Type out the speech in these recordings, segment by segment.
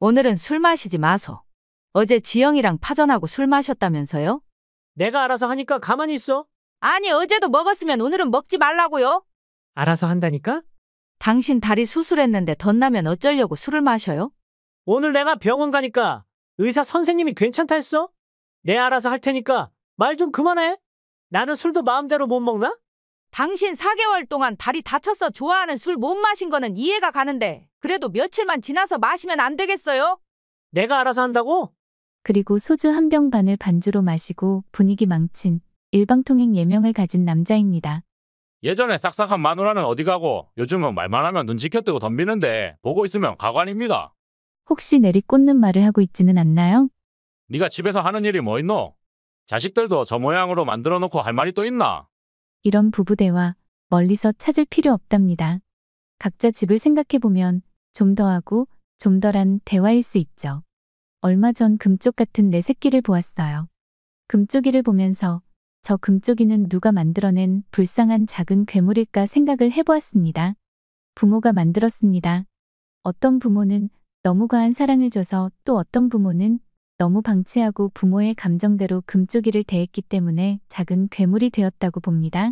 오늘은 술 마시지 마소. 어제 지영이랑 파전하고 술 마셨다면서요? 내가 알아서 하니까 가만히 있어. 아니, 어제도 먹었으면 오늘은 먹지 말라고요? 알아서 한다니까? 당신 다리 수술했는데 덧나면 어쩌려고 술을 마셔요? 오늘 내가 병원 가니까 의사 선생님이 괜찮다 했어? 내 알아서 할 테니까 말 좀 그만해. 나는 술도 마음대로 못 먹나? 당신 4개월 동안 다리 다쳐서 좋아하는 술 못 마신 거는 이해가 가는데 그래도 며칠만 지나서 마시면 안 되겠어요? 내가 알아서 한다고? 그리고 소주 한 병 반을 반주로 마시고 분위기 망친 일방통행 예명을 가진 남자입니다. 예전에 싹싹한 마누라는 어디 가고 요즘은 말만 하면 눈 지켜뜨고 덤비는데 보고 있으면 가관입니다. 혹시 내리꽂는 말을 하고 있지는 않나요? 네가 집에서 하는 일이 뭐 있노? 자식들도 저 모양으로 만들어 놓고 할 말이 또 있나? 이런 부부 대화 멀리서 찾을 필요 없답니다. 각자 집을 생각해보면 좀 더하고 좀 덜한 대화일 수 있죠. 얼마 전 금쪽 같은 내 새끼를 보았어요. 금쪽이를 보면서 저 금쪽이는 누가 만들어낸 불쌍한 작은 괴물일까 생각을 해보았습니다. 부모가 만들었습니다. 어떤 부모는 너무 과한 사랑을 줘서 또 어떤 부모는 너무 방치하고 부모의 감정대로 금쪽이를 대했기 때문에 작은 괴물이 되었다고 봅니다.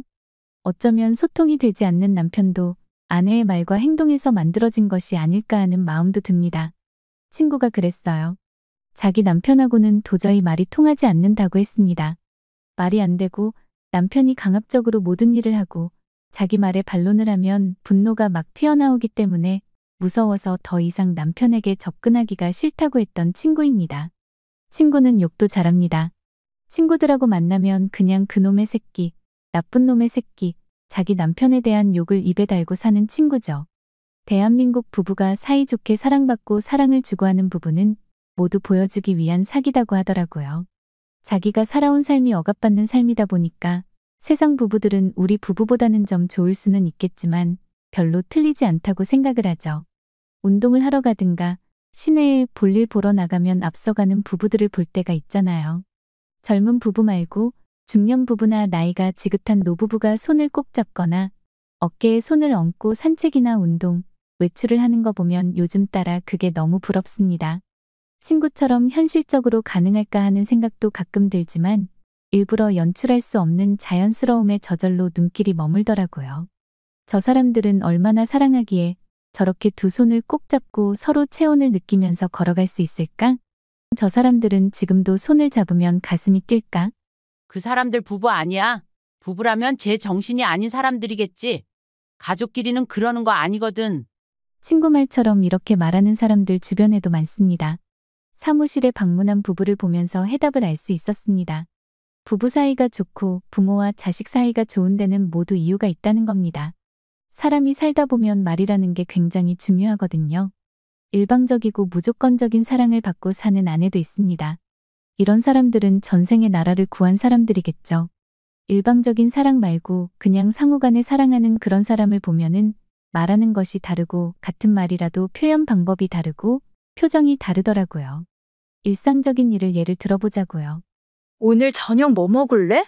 어쩌면 소통이 되지 않는 남편도 아내의 말과 행동에서 만들어진 것이 아닐까 하는 마음도 듭니다. 친구가 그랬어요. 자기 남편하고는 도저히 말이 통하지 않는다고 했습니다. 말이 안 되고 남편이 강압적으로 모든 일을 하고 자기 말에 반론을 하면 분노가 막 튀어나오기 때문에 무서워서 더 이상 남편에게 접근하기가 싫다고 했던 친구입니다. 친구는 욕도 잘합니다. 친구들하고 만나면 그냥 그놈의 새끼, 나쁜 놈의 새끼, 자기 남편에 대한 욕을 입에 달고 사는 친구죠. 대한민국 부부가 사이좋게 사랑받고 사랑을 주고하는 부부는 모두 보여주기 위한 사기다고 하더라고요. 자기가 살아온 삶이 억압받는 삶이다 보니까 세상 부부들은 우리 부부보다는 좀 좋을 수는 있겠지만 별로 틀리지 않다고 생각을 하죠. 운동을 하러 가든가 시내에 볼일 보러 나가면 앞서가는 부부들을 볼 때가 있잖아요. 젊은 부부 말고 중년 부부나 나이가 지긋한 노부부가 손을 꼭 잡거나 어깨에 손을 얹고 산책이나 운동, 외출을 하는 거 보면 요즘 따라 그게 너무 부럽습니다. 친구처럼 현실적으로 가능할까 하는 생각도 가끔 들지만 일부러 연출할 수 없는 자연스러움에 저절로 눈길이 머물더라고요. 저 사람들은 얼마나 사랑하기에 저렇게 두 손을 꼭 잡고 서로 체온을 느끼면서 걸어갈 수 있을까? 저 사람들은 지금도 손을 잡으면 가슴이 뛸까? 그 사람들 부부 아니야. 부부라면 제 정신이 아닌 사람들이겠지. 가족끼리는 그러는 거 아니거든. 친구 말처럼 이렇게 말하는 사람들 주변에도 많습니다. 사무실에 방문한 부부를 보면서 해답을 알 수 있었습니다. 부부 사이가 좋고 부모와 자식 사이가 좋은 데는 모두 이유가 있다는 겁니다. 사람이 살다 보면 말이라는 게 굉장히 중요하거든요. 일방적이고 무조건적인 사랑을 받고 사는 아내도 있습니다. 이런 사람들은 전생에 나라를 구한 사람들이겠죠. 일방적인 사랑 말고 그냥 상호간에 사랑하는 그런 사람을 보면은 말하는 것이 다르고 같은 말이라도 표현 방법이 다르고 표정이 다르더라고요. 일상적인 일을 예를 들어보자고요. 오늘 저녁 뭐 먹을래?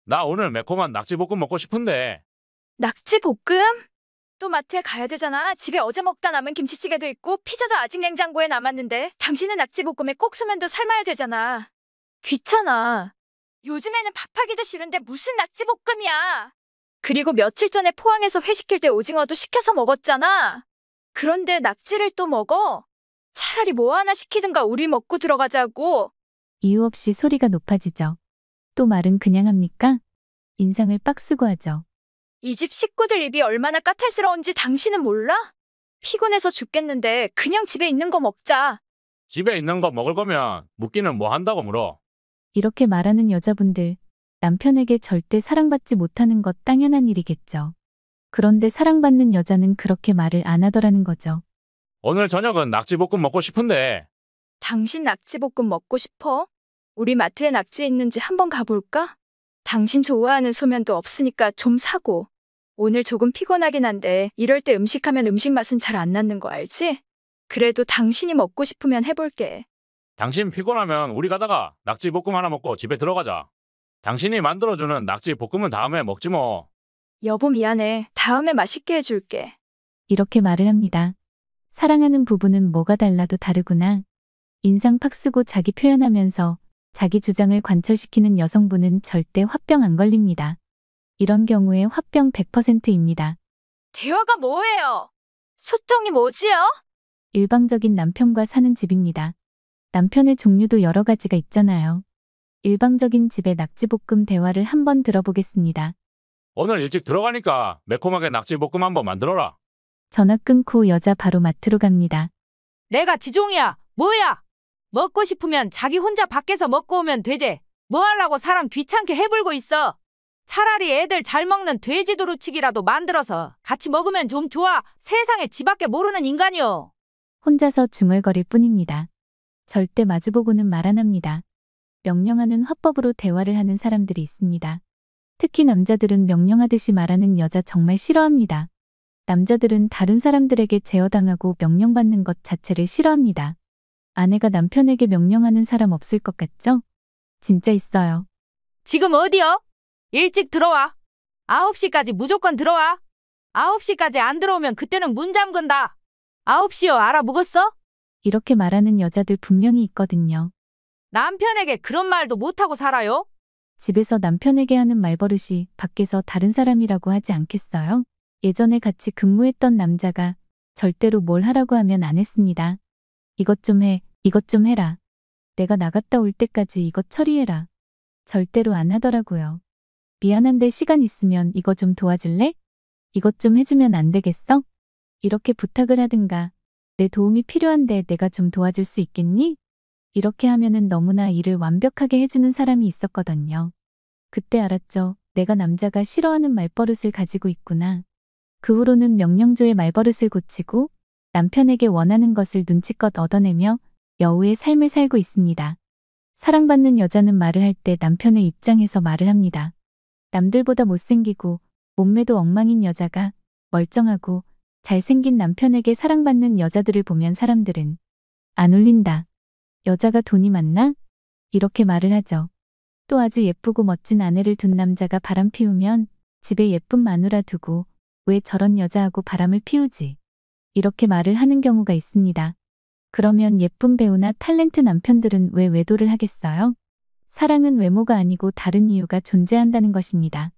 나 오늘 매콤한 낙지볶음 먹고 싶은데. 낙지볶음? 또 마트에 가야 되잖아. 집에 어제 먹다 남은 김치찌개도 있고 피자도 아직 냉장고에 남았는데 당신은 낙지볶음에 꼭 소면도 삶아야 되잖아. 귀찮아. 요즘에는 밥하기도 싫은데 무슨 낙지볶음이야. 그리고 며칠 전에 포항에서 회시킬 때 오징어도 시켜서 먹었잖아. 그런데 낙지를 또 먹어? 차라리 뭐 하나 시키든가 우리 먹고 들어가자고. 이유 없이 소리가 높아지죠. 또 말은 그냥 합니까? 인상을 빡 쓰고 하죠. 이 집 식구들 입이 얼마나 까탈스러운지 당신은 몰라? 피곤해서 죽겠는데 그냥 집에 있는 거 먹자. 집에 있는 거 먹을 거면 묻기는 뭐 한다고 물어. 이렇게 말하는 여자분들, 남편에게 절대 사랑받지 못하는 것 당연한 일이겠죠. 그런데 사랑받는 여자는 그렇게 말을 안 하더라는 거죠. 오늘 저녁은 낙지볶음 먹고 싶은데. 당신 낙지볶음 먹고 싶어? 우리 마트에 낙지 있는지 한번 가볼까? 당신 좋아하는 소면도 없으니까 좀 사고. 오늘 조금 피곤하긴 한데 이럴 때 음식하면 음식 맛은 잘 안 나는 거 알지? 그래도 당신이 먹고 싶으면 해볼게. 당신 피곤하면 우리 가다가 낙지볶음 하나 먹고 집에 들어가자. 당신이 만들어주는 낙지볶음은 다음에 먹지 뭐. 여보 미안해. 다음에 맛있게 해줄게. 이렇게 말을 합니다. 사랑하는 부부는 뭐가 달라도 다르구나. 인상 팍 쓰고 자기 표현하면서 자기 주장을 관철시키는 여성분은 절대 화병 안 걸립니다. 이런 경우에 화병 100%입니다. 대화가 뭐예요? 소통이 뭐지요? 일방적인 남편과 사는 집입니다. 남편의 종류도 여러 가지가 있잖아요. 일방적인 집의 낙지볶음 대화를 한번 들어보겠습니다. 오늘 일찍 들어가니까 매콤하게 낙지볶음 한번 만들어라. 전화 끊고 여자 바로 마트로 갑니다. 내가 지종이야. 뭐야? 먹고 싶으면 자기 혼자 밖에서 먹고 오면 되지. 뭐 하려고 사람 귀찮게 해불고 있어. 차라리 애들 잘 먹는 돼지 두루치기라도 만들어서 같이 먹으면 좀 좋아. 세상에 지밖에 모르는 인간이요. 혼자서 중얼거릴 뿐입니다. 절대 마주보고는 말 안 합니다. 명령하는 화법으로 대화를 하는 사람들이 있습니다. 특히 남자들은 명령하듯이 말하는 여자 정말 싫어합니다. 남자들은 다른 사람들에게 제어당하고 명령받는 것 자체를 싫어합니다. 아내가 남편에게 명령하는 사람 없을 것 같죠? 진짜 있어요. 지금 어디요? 일찍 들어와. 9시까지 무조건 들어와. 9시까지 안 들어오면 그때는 문 잠근다. 9시요. 알아먹었어? 이렇게 말하는 여자들 분명히 있거든요. 남편에게 그런 말도 못하고 살아요? 집에서 남편에게 하는 말버릇이 밖에서 다른 사람이라고 하지 않겠어요? 예전에 같이 근무했던 남자가 절대로 뭘 하라고 하면 안 했습니다. 이것 좀 해, 이것 좀 해라. 내가 나갔다 올 때까지 이것 처리해라. 절대로 안 하더라고요. 미안한데 시간 있으면 이거 좀 도와줄래? 이것 좀 해주면 안 되겠어? 이렇게 부탁을 하든가, 내 도움이 필요한데 내가 좀 도와줄 수 있겠니? 이렇게 하면은 너무나 일을 완벽하게 해주는 사람이 있었거든요. 그때 알았죠. 내가 남자가 싫어하는 말버릇을 가지고 있구나. 그 후로는 명령조의 말버릇을 고치고 남편에게 원하는 것을 눈치껏 얻어내며 여우의 삶을 살고 있습니다. 사랑받는 여자는 말을 할 때 남편의 입장에서 말을 합니다. 남들보다 못생기고 몸매도 엉망인 여자가 멀쩡하고 잘생긴 남편에게 사랑받는 여자들을 보면 사람들은 안 울린다. 여자가 돈이 많나? 이렇게 말을 하죠. 또 아주 예쁘고 멋진 아내를 둔 남자가 바람 피우면 집에 예쁜 마누라 두고 왜 저런 여자하고 바람을 피우지? 이렇게 말을 하는 경우가 있습니다. 그러면 예쁜 배우나 탤런트 남편들은 왜 외도를 하겠어요? 사랑은 외모가 아니고 다른 이유가 존재한다는 것입니다.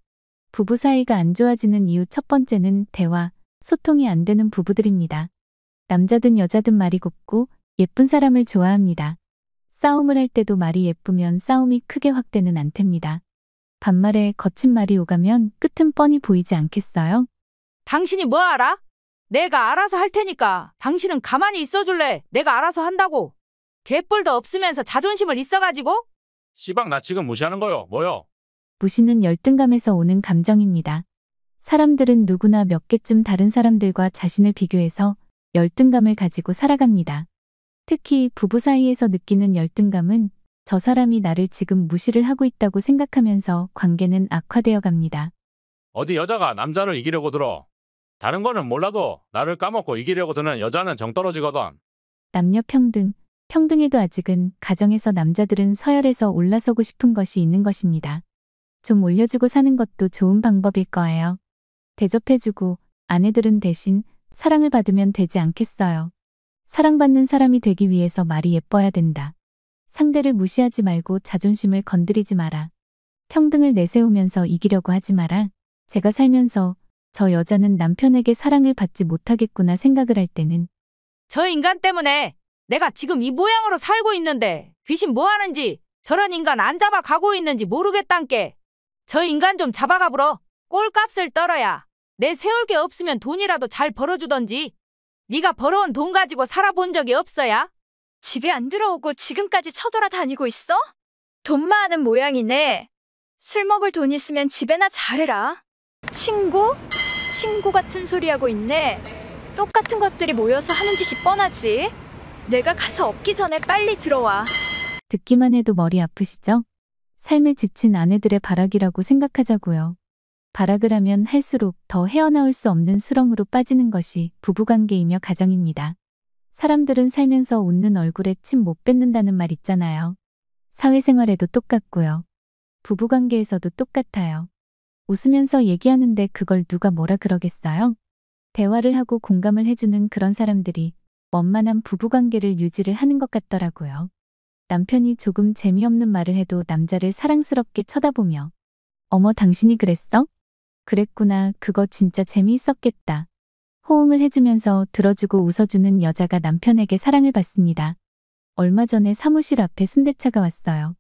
부부 사이가 안 좋아지는 이유 첫 번째는 대화, 소통이 안 되는 부부들입니다. 남자든 여자든 말이 곱고 예쁜 사람을 좋아합니다. 싸움을 할 때도 말이 예쁘면 싸움이 크게 확대는 않답니다. 반말에 거친 말이 오가면 끝은 뻔히 보이지 않겠어요? 당신이 뭐 알아? 내가 알아서 할 테니까 당신은 가만히 있어줄래? 내가 알아서 한다고. 개뿔도 없으면서 자존심을 있어가지고? 씨방 나 지금 무시하는 거요. 뭐요? 무시는 열등감에서 오는 감정입니다. 사람들은 누구나 몇 개쯤 다른 사람들과 자신을 비교해서 열등감을 가지고 살아갑니다. 특히 부부 사이에서 느끼는 열등감은 저 사람이 나를 지금 무시를 하고 있다고 생각하면서 관계는 악화되어 갑니다. 어디 여자가 남자를 이기려고 들어. 다른 거는 몰라도 나를 까먹고 이기려고 드는 여자는 정 떨어지거든. 남녀 평등, 평등에도 아직은 가정에서 남자들은 서열에서 올라서고 싶은 것이 있는 것입니다. 좀 올려주고 사는 것도 좋은 방법일 거예요. 대접해주고 아내들은 대신 사랑을 받으면 되지 않겠어요. 사랑받는 사람이 되기 위해서 말이 예뻐야 된다. 상대를 무시하지 말고 자존심을 건드리지 마라. 평등을 내세우면서 이기려고 하지 마라. 제가 살면서 저 여자는 남편에게 사랑을 받지 못하겠구나 생각을 할 때는 저 인간 때문에 내가 지금 이 모양으로 살고 있는데 귀신 뭐 하는지 저런 인간 안 잡아 가고 있는지 모르겠단께. 저 인간 좀 잡아가 불어. 꼴값을 떨어야. 내 세울 게 없으면 돈이라도 잘 벌어주던지. 네가 벌어온 돈 가지고 살아본 적이 없어야? 집에 안 들어오고 지금까지 쳐돌아다니고 있어? 돈 많은 모양이네. 술 먹을 돈 있으면 집에나 잘해라. 친구? 친구 같은 소리 하고 있네. 똑같은 것들이 모여서 하는 짓이 뻔하지. 내가 가서 없기 전에 빨리 들어와. 듣기만 해도 머리 아프시죠? 삶을 지친 아내들의 발악이라고 생각하자고요. 발악을 하면 할수록 더 헤어나올 수 없는 수렁으로 빠지는 것이 부부관계이며 가정입니다. 사람들은 살면서 웃는 얼굴에 침 못 뱉는다는 말 있잖아요. 사회생활에도 똑같고요. 부부관계에서도 똑같아요. 웃으면서 얘기하는데 그걸 누가 뭐라 그러겠어요? 대화를 하고 공감을 해주는 그런 사람들이 원만한 부부관계를 유지를 하는 것 같더라고요. 남편이 조금 재미없는 말을 해도 남자를 사랑스럽게 쳐다보며 어머 당신이 그랬어? 그랬구나. 그거 진짜 재미있었겠다. 호응을 해주면서 들어주고 웃어주는 여자가 남편에게 사랑을 받습니다. 얼마 전에 사무실 앞에 순대차가 왔어요.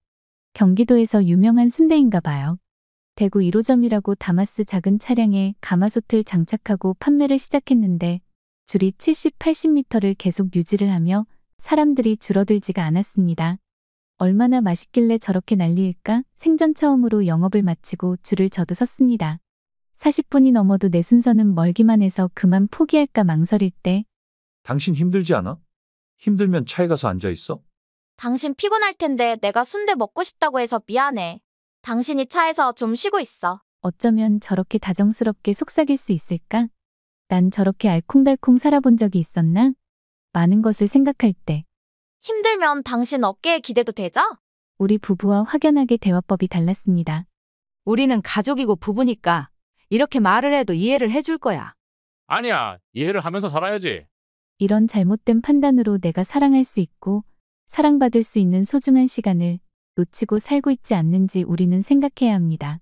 경기도에서 유명한 순대인가 봐요. 대구 1호점이라고 다마스 작은 차량에 가마솥을 장착하고 판매를 시작했는데 줄이 70, 80m를 계속 유지를 하며 사람들이 줄어들지가 않았습니다. 얼마나 맛있길래 저렇게 난리일까? 생전 처음으로 영업을 마치고 줄을 저도 섰습니다. 40분이 넘어도 내 순서는 멀기만 해서 그만 포기할까 망설일 때 당신 힘들지 않아? 힘들면 차에 가서 앉아 있어. 당신 피곤할 텐데 내가 순대 먹고 싶다고 해서 미안해. 당신이 차에서 좀 쉬고 있어. 어쩌면 저렇게 다정스럽게 속삭일 수 있을까? 난 저렇게 알콩달콩 살아본 적이 있었나? 많은 것을 생각할 때 힘들면 당신 어깨에 기대도 되죠? 우리 부부와 확연하게 대화법이 달랐습니다. 우리는 가족이고 부부니까 이렇게 말을 해도 이해를 해줄 거야. 아니야, 이해를 하면서 살아야지. 이런 잘못된 판단으로 내가 사랑할 수 있고 사랑받을 수 있는 소중한 시간을 놓치고 살고 있지 않는지 우리는 생각해야 합니다.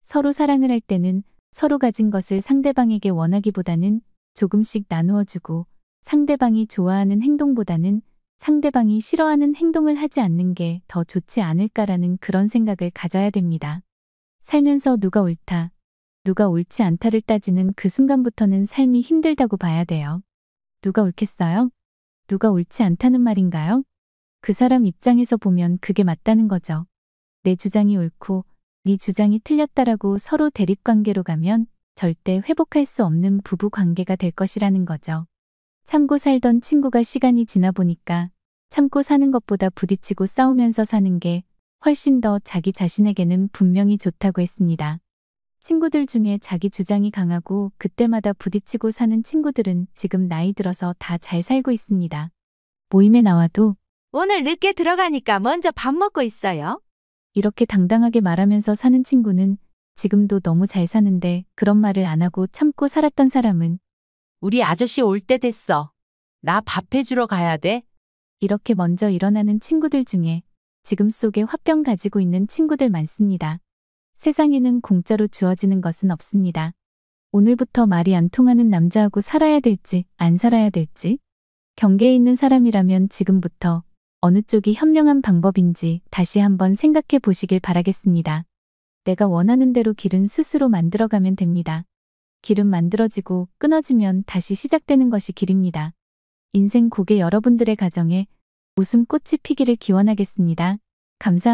서로 사랑을 할 때는 서로 가진 것을 상대방에게 원하기보다는 조금씩 나누어주고 상대방이 좋아하는 행동보다는 상대방이 싫어하는 행동을 하지 않는 게 더 좋지 않을까라는 그런 생각을 가져야 됩니다. 살면서 누가 옳다, 누가 옳지 않다를 따지는 그 순간부터는 삶이 힘들다고 봐야 돼요. 누가 옳겠어요? 누가 옳지 않다는 말인가요? 그 사람 입장에서 보면 그게 맞다는 거죠. 내 주장이 옳고 네 주장이 틀렸다라고 서로 대립관계로 가면 절대 회복할 수 없는 부부 관계가 될 것이라는 거죠. 참고 살던 친구가 시간이 지나 보니까 참고 사는 것보다 부딪히고 싸우면서 사는 게 훨씬 더 자기 자신에게는 분명히 좋다고 했습니다. 친구들 중에 자기 주장이 강하고 그때마다 부딪히고 사는 친구들은 지금 나이 들어서 다 잘 살고 있습니다. 모임에 나와도 오늘 늦게 들어가니까 먼저 밥 먹고 있어요. 이렇게 당당하게 말하면서 사는 친구는 지금도 너무 잘 사는데 그런 말을 안 하고 참고 살았던 사람은 우리 아저씨 올 때 됐어. 나 밥 해주러 가야 돼. 이렇게 먼저 일어나는 친구들 중에 지금 속에 화병 가지고 있는 친구들 많습니다. 세상에는 공짜로 주어지는 것은 없습니다. 오늘부터 말이 안 통하는 남자하고 살아야 될지 안 살아야 될지 경계에 있는 사람이라면 지금부터 어느 쪽이 현명한 방법인지 다시 한번 생각해 보시길 바라겠습니다. 내가 원하는 대로 길은 스스로 만들어가면 됩니다. 길은 만들어지고 끊어지면 다시 시작되는 것이 길입니다. 인생 고개 여러분들의 가정에 웃음꽃이 피기를 기원하겠습니다. 감사합니다.